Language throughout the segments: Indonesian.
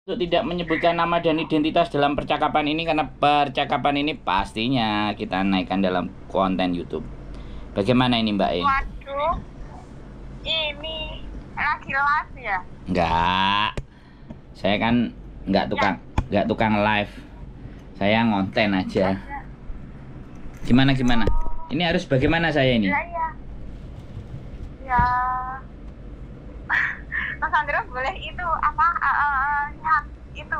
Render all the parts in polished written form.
untuk tidak menyebutkan nama dan identitas dalam percakapan ini karena percakapan ini pastinya kita naikkan dalam konten YouTube. Bagaimana ini Mbak E? Waduh, ini lagi live ya? Enggak. Saya kan enggak tukang live. Saya ngonten aja. Gimana? Ini harus bagaimana saya ini? Iya. Ya. Mas Andreas boleh itu apa lihat itu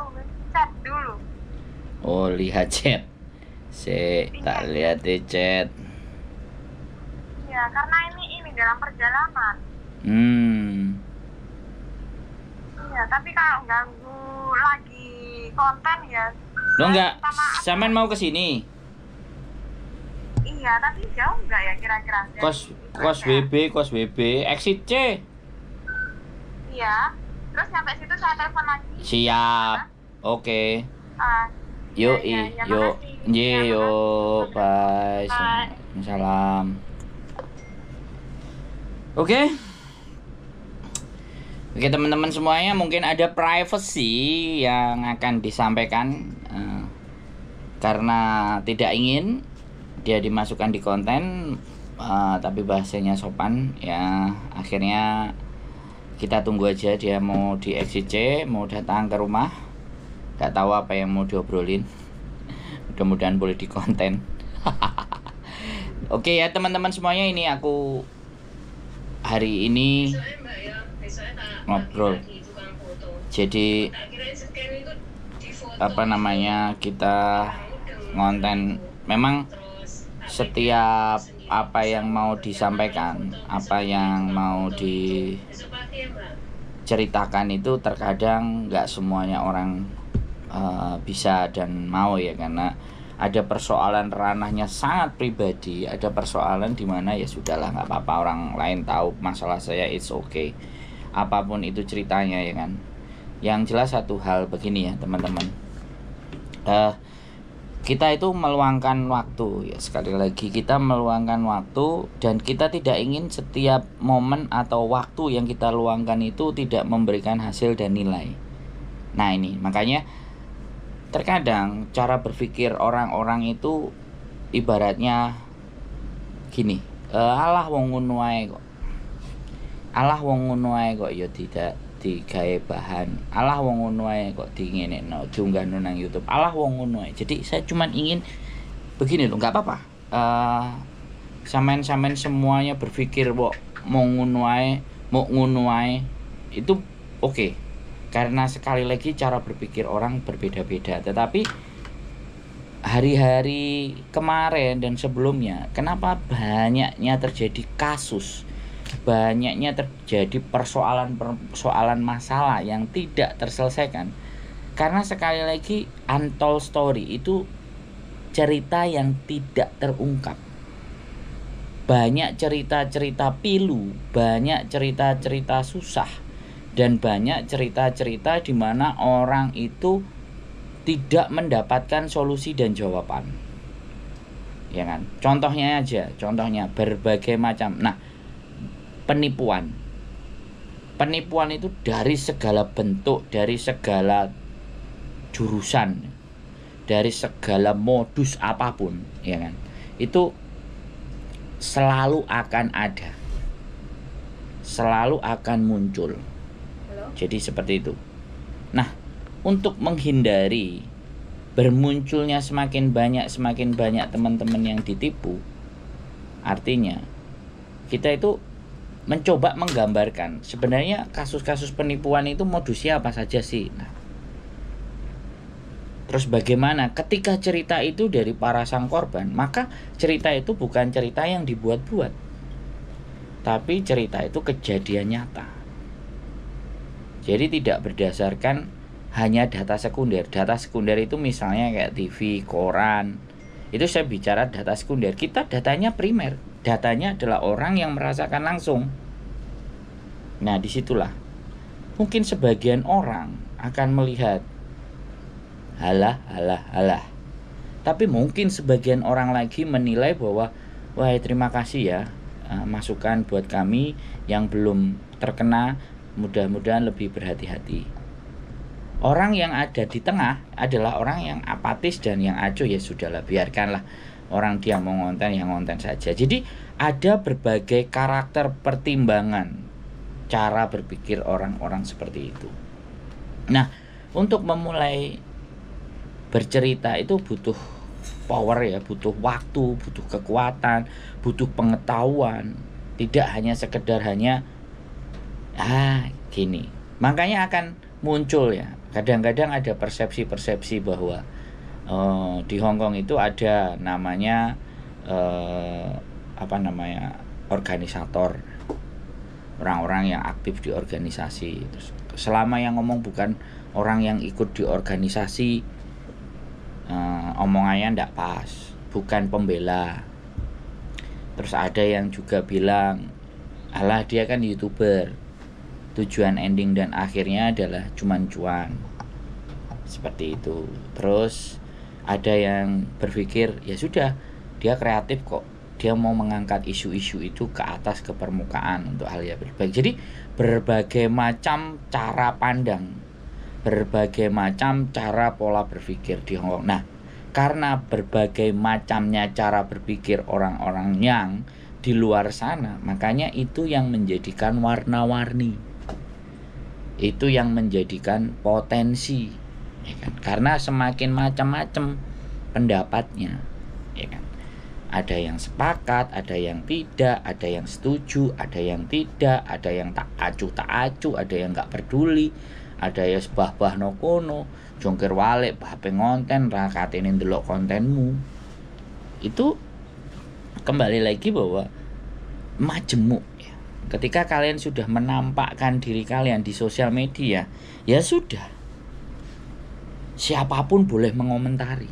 chat dulu. Oh, lihat chat. Tak lihat di chat. Ya, karena ini dalam perjalanan. Iya, tapi kalau ganggu lagi konten ya. Lo enggak, Saman mau ke sini? Iya, tapi jauh enggak ya kira-kira? Kos WB, exit C. Iya. Terus sampai situ saya telepon lagi. Siap. Oke. Yuk, bye. Salam. Oke, teman-teman semuanya, mungkin ada privacy yang akan disampaikan karena tidak ingin dia dimasukkan di konten, tapi bahasanya sopan ya. Akhirnya kita tunggu aja dia mau di XCC, mau datang ke rumah. Gak tahu apa yang mau diobrolin. Mudah-mudahan boleh di konten. Oke ya teman-teman semuanya, ini aku hari ini ngobrol. Jadi kita ngonten. Memang setiap apa yang mau disampaikan, apa yang mau diceritakan itu terkadang nggak semuanya orang bisa dan mau ya, karena ada persoalan ranahnya sangat pribadi, ada persoalan dimana ya sudahlah, nggak apa-apa orang lain tahu masalah saya, it's okay, apapun itu ceritanya ya kan. Yang jelas satu hal begini ya teman-teman, kita itu meluangkan waktu ya, sekali lagi kita meluangkan waktu, dan kita tidak ingin setiap momen atau waktu yang kita luangkan itu tidak memberikan hasil dan nilai. Nah ini makanya terkadang cara berpikir orang-orang itu ibaratnya gini, alah wong ngono ae kok ya tidak digawe bahan, alah wong ngono ae kok dingenekno diunggahno nang YouTube, alah wong ngono ae. Jadi saya cuman ingin begini loh, nggak apa-apa sampean semuanya berpikir kok mau ngono ae itu oke. Karena sekali lagi cara berpikir orang berbeda-beda. Tetapi hari-hari kemarin dan sebelumnya, kenapa banyaknya terjadi kasus, banyaknya terjadi persoalan masalah yang tidak terselesaikan? Karena sekali lagi untold story itu cerita yang tidak terungkap. Banyak cerita-cerita pilu, banyak cerita-cerita susah, dan banyak cerita-cerita di mana orang itu tidak mendapatkan solusi dan jawaban. Ya kan? Contohnya berbagai macam. Nah, penipuan itu dari segala bentuk, dari segala jurusan, dari segala modus apapun, ya kan? Itu selalu akan ada. Selalu akan muncul. Jadi seperti itu. Nah, untuk menghindari bermunculnya semakin banyak teman-teman yang ditipu, artinya kita itu mencoba menggambarkan sebenarnya kasus-kasus penipuan itu modusnya apa saja sih. Nah, terus bagaimana ketika cerita itu dari para sang korban, maka cerita itu bukan cerita yang dibuat-buat, tapi cerita itu kejadian nyata. Jadi tidak berdasarkan hanya data sekunder. Data sekunder itu misalnya kayak TV, koran. Itu saya bicara data sekunder. Kita datanya primer. Datanya adalah orang yang merasakan langsung. Nah, disitulah mungkin sebagian orang akan melihat halah. Tapi mungkin sebagian orang lagi menilai bahwa wah terima kasih ya, masukan buat kami yang belum terkena, mudah-mudahan lebih berhati-hati. Orang yang ada di tengah adalah orang yang apatis dan yang acuh, ya sudahlah, biarkanlah orang dia mau ngonten yang ngonten saja. Jadi ada berbagai karakter pertimbangan cara berpikir orang-orang seperti itu. Nah, untuk memulai bercerita itu butuh power ya, butuh waktu, butuh kekuatan, butuh pengetahuan. Tidak hanya sekedar hanya gini. Makanya akan muncul ya, kadang-kadang ada persepsi-persepsi bahwa di Hong Kong itu ada namanya organisator, orang-orang yang aktif di organisasi. Terus selama yang ngomong bukan orang yang ikut di organisasi, omongannya ndak pas, bukan pembela. Terus ada yang juga bilang, alah dia kan YouTuber, tujuan ending dan akhirnya adalah cuman cuan, seperti itu. Terus ada yang berpikir, ya sudah, dia kreatif kok, dia mau mengangkat isu-isu itu ke atas, ke permukaan untuk hal yang berbaik. Jadi berbagai macam cara pandang, berbagai macam cara pola berpikir di Hong Kong. Nah, karena berbagai macamnya cara berpikir orang-orang yang di luar sana, makanya itu yang menjadikan warna-warni, itu yang menjadikan potensi, ya kan? Karena semakin macam-macam pendapatnya, ya kan? Ada yang sepakat, ada yang tidak, ada yang setuju, ada yang tidak, ada yang tak acuh, ada yang nggak peduli, ada yang sebah-bah no kono, jongkir walik HP ngonten, rakatene ndelok kontenmu. Itu kembali lagi bahwa majemuk ya. Ketika kalian sudah menampakkan diri kalian di sosial media, ya sudah, siapapun boleh mengomentari,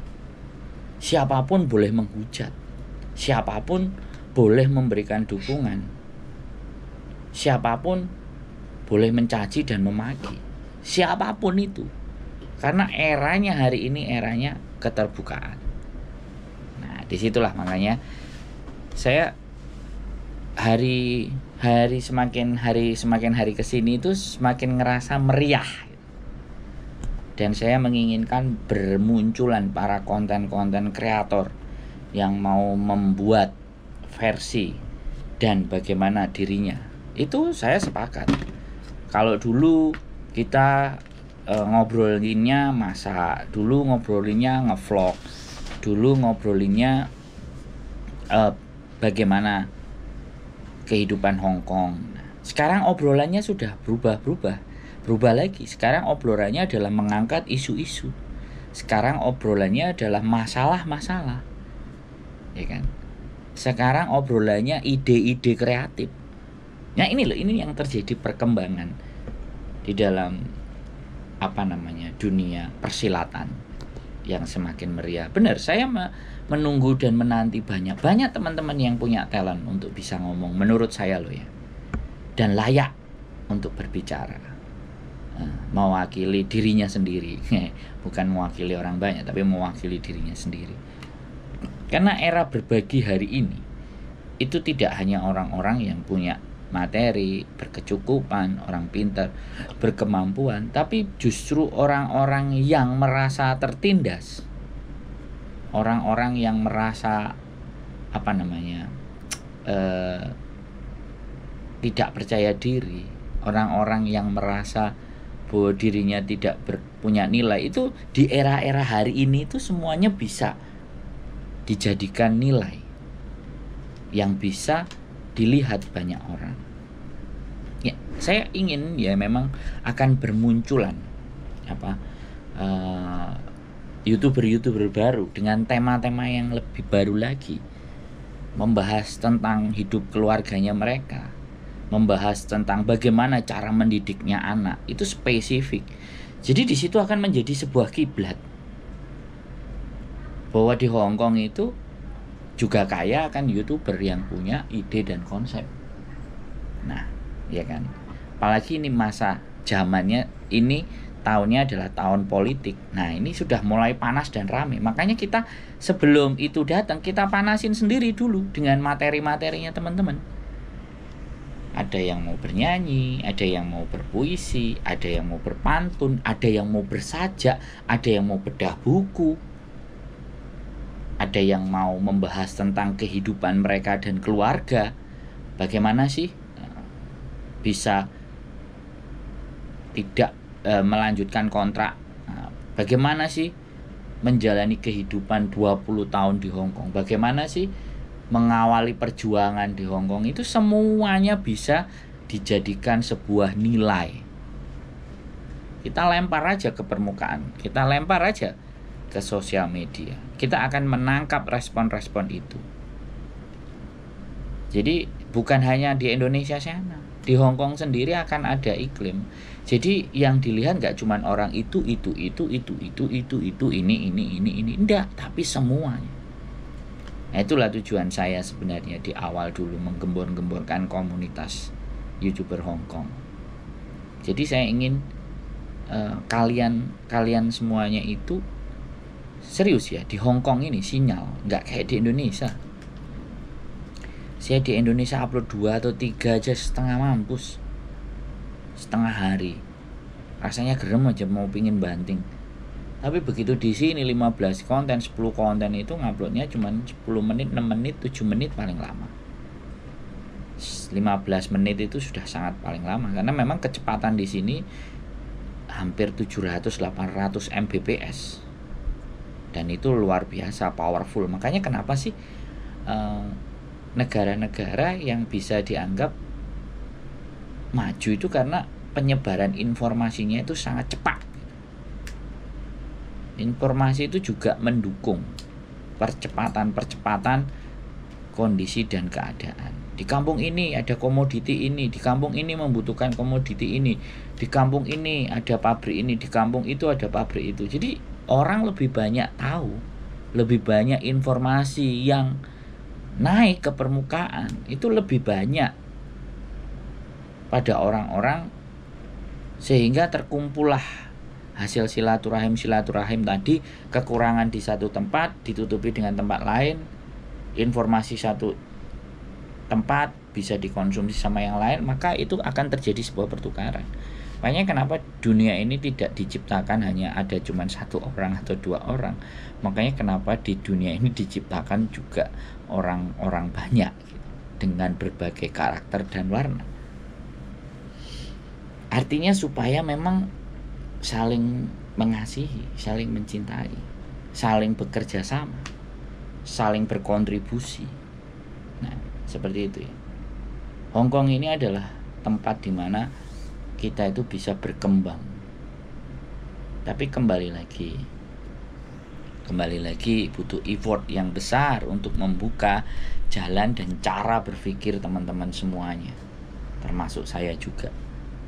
siapapun boleh menghujat, siapapun boleh memberikan dukungan, siapapun boleh mencaci dan memaki, siapapun itu. Karena eranya hari ini eranya keterbukaan. Nah, disitulah makanya saya semakin hari kesini itu semakin ngerasa meriah. Dan saya menginginkan bermunculan para konten-konten kreator yang mau membuat versi dan bagaimana dirinya. Itu saya sepakat. Kalau dulu kita ngobrolinnya masak, dulu ngobrolinnya ngevlog, dulu ngobrolinnya bagaimana kehidupan Hong Kong. Sekarang obrolannya sudah berubah lagi. Sekarang obrolannya adalah mengangkat isu-isu. Sekarang obrolannya adalah masalah-masalah, ya kan? Sekarang obrolannya ide-ide kreatif. Nah ini yang terjadi perkembangan di dalam dunia persilatan yang semakin meriah. Benar, saya menunggu dan menanti banyak teman-teman yang punya talent untuk bisa ngomong, menurut saya loh ya, dan layak untuk berbicara, mewakili dirinya sendiri, bukan mewakili orang banyak, tapi mewakili dirinya sendiri. Karena era berbagi hari ini itu tidak hanya orang-orang yang punya materi, berkecukupan, orang pintar, berkemampuan, tapi justru orang-orang yang merasa tertindas, orang-orang yang merasa tidak percaya diri, orang-orang yang merasa bahwa dirinya tidak punya nilai. Itu di era-era hari ini itu semuanya bisa dijadikan nilai yang bisa dilihat banyak orang. Ya, saya ingin ya memang akan bermunculan YouTuber baru dengan tema-tema yang lebih baru lagi, membahas tentang hidup keluarganya mereka, membahas tentang bagaimana cara mendidiknya anak, itu spesifik. Jadi di situ akan menjadi sebuah kiblat bahwa di Hong Kong itu juga kaya akan YouTuber yang punya ide dan konsep. Nah, ya kan. Apalagi ini masa zamannya ini, tahunnya adalah tahun politik. Nah, ini sudah mulai panas dan ramai. Makanya kita sebelum itu datang, kita panasin sendiri dulu dengan materi-materinya teman-teman. Ada yang mau bernyanyi, ada yang mau berpuisi, ada yang mau berpantun, ada yang mau bersajak, ada yang mau bedah buku, ada yang mau membahas tentang kehidupan mereka dan keluarga. Bagaimana sih bisa tidak melanjutkan kontrak? Bagaimana sih menjalani kehidupan 20 tahun di Hong Kong? Bagaimana sih mengawali perjuangan di Hong Kong? Itu semuanya bisa dijadikan sebuah nilai. Kita lempar aja ke permukaan, kita lempar aja ke sosial media, kita akan menangkap respon-respon itu. Jadi bukan hanya di Indonesia sana, di Hong Kong sendiri akan ada iklim. Jadi yang dilihat nggak cuma orang itu, ini, enggak, tapi semuanya. Nah, itulah tujuan saya sebenarnya di awal dulu menggembor-gemborkan komunitas YouTuber Hong Kong. Jadi saya ingin kalian semuanya itu serius ya, di Hong Kong ini sinyal, nggak kayak di Indonesia. Saya di Indonesia upload 2 atau 3 aja setengah mampus, setengah hari, rasanya gerem aja mau pingin banting. Tapi begitu di sini 15 konten, 10 konten itu nguploadnya cuma 10 menit, 6 menit, 7 menit paling lama. 15 menit itu sudah sangat paling lama, karena memang kecepatan di sini hampir 700-800 Mbps. Dan itu luar biasa powerful. Makanya kenapa sih negara-negara yang bisa dianggap maju itu karena penyebaran informasinya itu sangat cepat. Informasi itu juga mendukung percepatan kondisi dan keadaan. Di kampung ini ada komoditi ini, di kampung ini membutuhkan komoditi ini, di kampung ini ada pabrik ini, di kampung itu ada pabrik itu. Jadi orang lebih banyak tahu, lebih banyak informasi yang naik ke permukaan, itu lebih banyak pada orang-orang, sehingga terkumpullah hasil silaturahim tadi. Kekurangan di satu tempat ditutupi dengan tempat lain, informasi satu tempat bisa dikonsumsi sama yang lain, maka itu akan terjadi sebuah pertukaran. Makanya kenapa dunia ini tidak diciptakan hanya ada cuma satu orang atau 2 orang. Makanya kenapa di dunia ini diciptakan juga orang-orang banyak dengan berbagai karakter dan warna. Artinya supaya memang saling mengasihi, saling mencintai, saling bekerja sama, saling berkontribusi. Nah, seperti itu ya. Hong Kong ini adalah tempat di mana kita itu bisa berkembang. Tapi kembali lagi butuh effort yang besar untuk membuka jalan dan cara berpikir teman-teman semuanya, termasuk saya juga.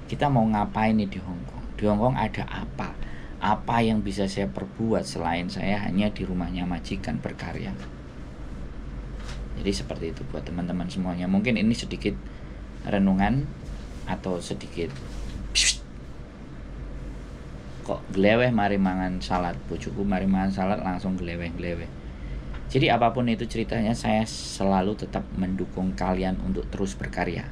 Kita mau ngapain nih di Hong Kong? Di Hong Kong ada apa? Apa yang bisa saya perbuat selain saya hanya di rumahnya majikan berkarya? Jadi seperti itu buat teman-teman semuanya. Mungkin ini sedikit renungan atau sedikit kok gleweh mari mangan salad, bojoku mari mangan salad langsung gleweh. Jadi apapun itu ceritanya, saya selalu tetap mendukung kalian untuk terus berkarya.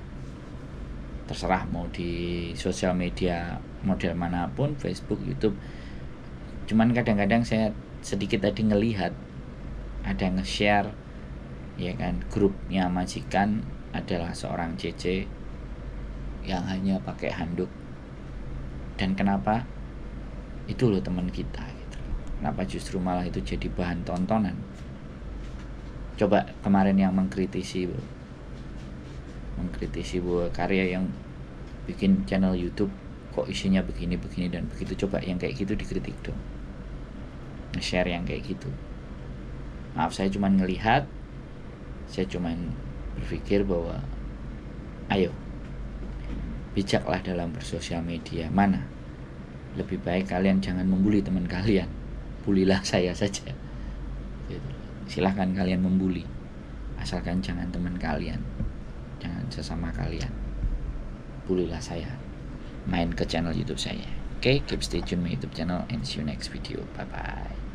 Terserah mau di sosial media model manapun, Facebook, YouTube. Cuman kadang-kadang saya sedikit tadi ngelihat ada nge-share ya kan, grupnya majikan adalah seorang CC yang hanya pakai handuk. Dan kenapa? Itu loh teman kita gitu. Kenapa justru malah itu jadi bahan tontonan? Coba kemarin yang mengkritisi bahwa karya yang bikin channel YouTube kok isinya begini dan begitu, coba yang kayak gitu dikritik dong. Nge-share yang kayak gitu. Maaf, saya cuma ngelihat, saya cuma berpikir bahwa ayo bijaklah dalam bersosial media. Mana lebih baik kalian jangan membuli teman kalian, bulilah saya saja gitu. Silahkan kalian membuli, asalkan jangan teman kalian, jangan sesama kalian. Bulilah saya, main ke channel YouTube saya. Oke, keep stay tune my YouTube channel and see you next video. Bye bye.